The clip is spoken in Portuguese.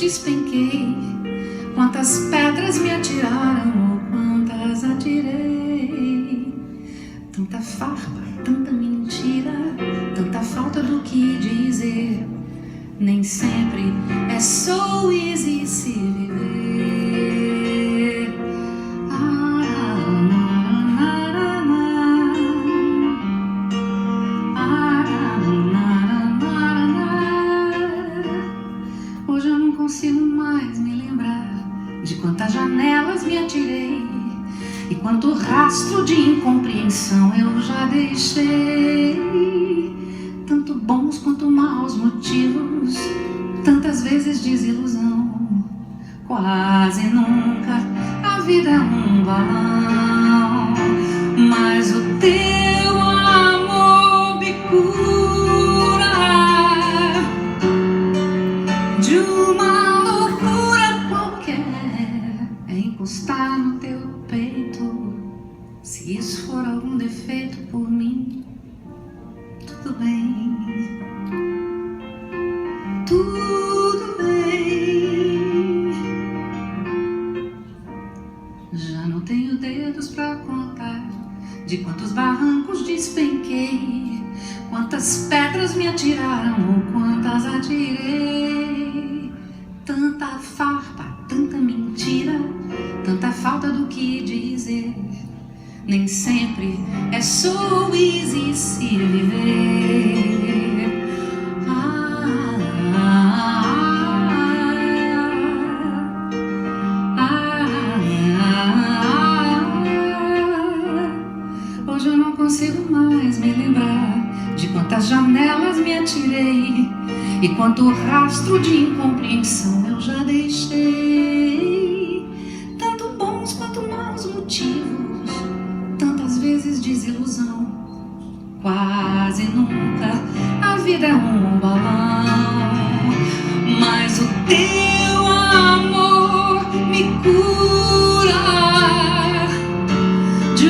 despenquei, quantas pedras me atiraram ou quantas atirei. Tanta farpa, tanta mentira, tanta falta do que dizer. Nem sempre é so easy se viver. Hoje eu não consigo mais me lembrar de quantas janelas me atirei e quanto rastro de incompreensão eu já deixei. Tanto bons quanto maus motivos, tantas vezes desilusão. Quase nunca a vida é um balão, mas o teu amor me cura de uma loucura qualquer. É encostar no teu peito, se isso for algum defeito por mim, tudo bem, tudo bem. Já não tenho dedos pra contar de quantos barrancos despenquei, quantas pedras me atiraram ou quantas atirei. Tanta farpa, tanta mentira, tanta falta do que dizer. Nem sempre é so easy se viver. Hoje eu não consigo mais me lembrar de quantas janelas me atirei e quanto rastro de incompreensão eu já deixei. Tanto bons quanto maus motivos, tantas vezes desilusão. Quase nunca a vida é um balão, mas o teu amor me cura de